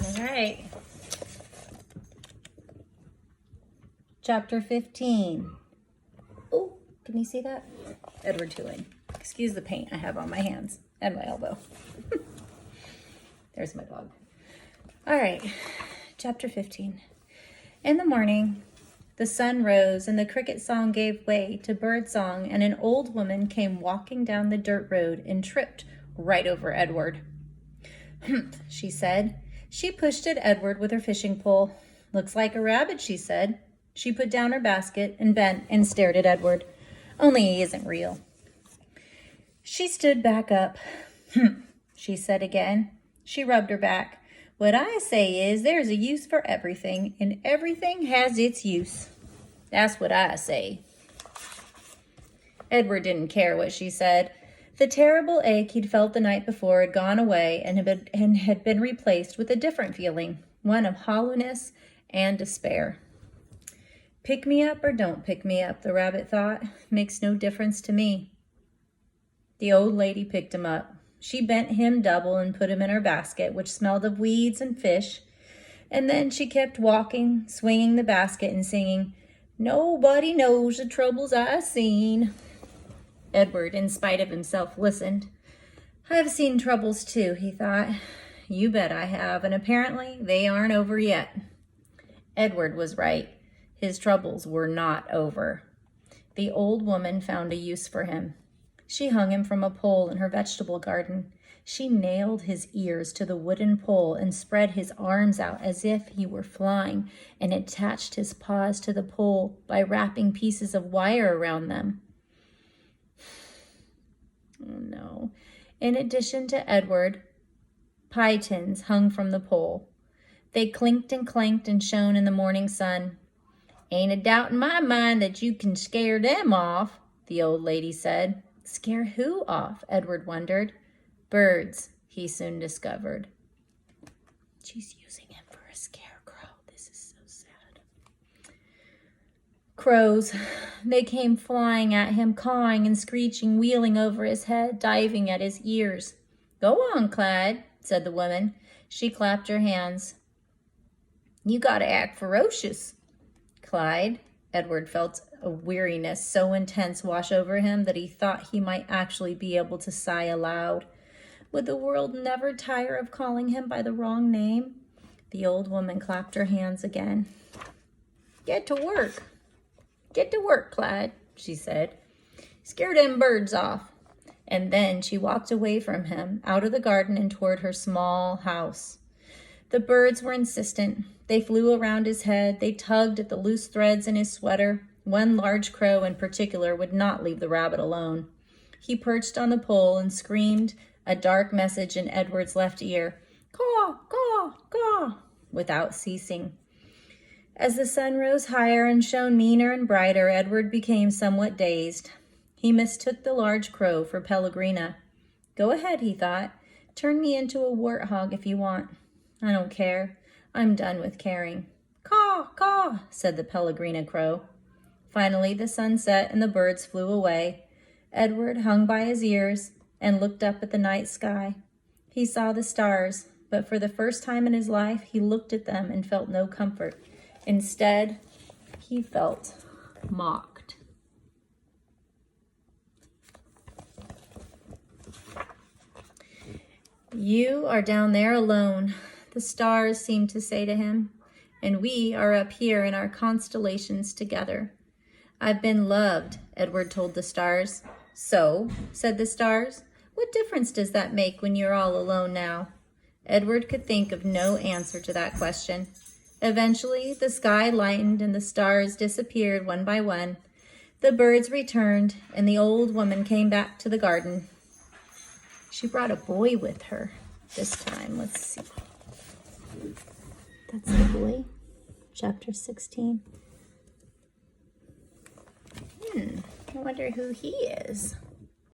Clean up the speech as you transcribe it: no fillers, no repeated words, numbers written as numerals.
All right. Chapter 15. Oh, can you see that? Edward Tulane. Excuse the paint I have on my hands and my elbow. There's my dog. All right. Chapter 15. In the morning, the sun rose and the cricket song gave way to bird song, and an old woman came walking down the dirt road and tripped right over Edward. "Humph," she said. She pushed at Edward with her fishing pole. "Looks like a rabbit," she said. She put down her basket and bent and stared at Edward. "Only he isn't real." She stood back up. "Humph," she said again. She rubbed her back. "What I say is there's a use for everything, and everything has its use. That's what I say." Edward didn't care what she said. The terrible ache he'd felt the night before had gone away and had been replaced with a different feeling, one of hollowness and despair. Pick me up or don't pick me up, the rabbit thought. Makes no difference to me. The old lady picked him up. She bent him double and put him in her basket, which smelled of weeds and fish. And then she kept walking, swinging the basket and singing, "Nobody knows the troubles I've seen." Edward, in spite of himself, listened. "I've seen troubles too," he thought. "You bet I have, and apparently they aren't over yet." Edward was right. His troubles were not over. The old woman found a use for him. She hung him from a pole in her vegetable garden. She nailed his ears to the wooden pole and spread his arms out as if he were flying, and attached his paws to the pole by wrapping pieces of wire around them. Oh no. In addition to Edward, pie tins hung from the pole. They clinked and clanked and shone in the morning sun. "Ain't a doubt in my mind that you can scare them off," the old lady said. Scare who off? Edward wondered. Birds, he soon discovered. She's using him for a scarecrow. This is so sad. Crows. They came flying at him, cawing and screeching, wheeling over his head, diving at his ears. "Go on, Clyde," said the woman. She clapped her hands. "You gotta act ferocious." Clyde. Edward felt a weariness so intense wash over him that he thought he might actually be able to sigh aloud. Would the world never tire of calling him by the wrong name? The old woman clapped her hands again. "Get to work. Get to work, Clyde," she said. "Scare them birds off." And then she walked away from him, out of the garden and toward her small house. The birds were insistent. They flew around his head. They tugged at the loose threads in his sweater. One large crow in particular would not leave the rabbit alone. He perched on the pole and screamed a dark message in Edward's left ear, "Caw, caw, caw," without ceasing. As the sun rose higher and shone meaner and brighter, Edward became somewhat dazed. He mistook the large crow for Pellegrina. "Go ahead," he thought. "Turn me into a warthog if you want. I don't care. I'm done with caring." "Caw, caw," said the Pellegrina crow. Finally, the sun set and the birds flew away. Edward hung by his ears and looked up at the night sky. He saw the stars, but for the first time in his life, he looked at them and felt no comfort. Instead, he felt mocked. "You are down there alone," the stars seemed to say to him, "and we are up here in our constellations together." "I've been loved," Edward told the stars. "So," said the stars, "what difference does that make when you're all alone now?" Edward could think of no answer to that question. Eventually, the sky lightened and the stars disappeared one by one. The birds returned, and the old woman came back to the garden. She brought a boy with her this time. Let's see. That's the boy. Chapter 16. I wonder who he is.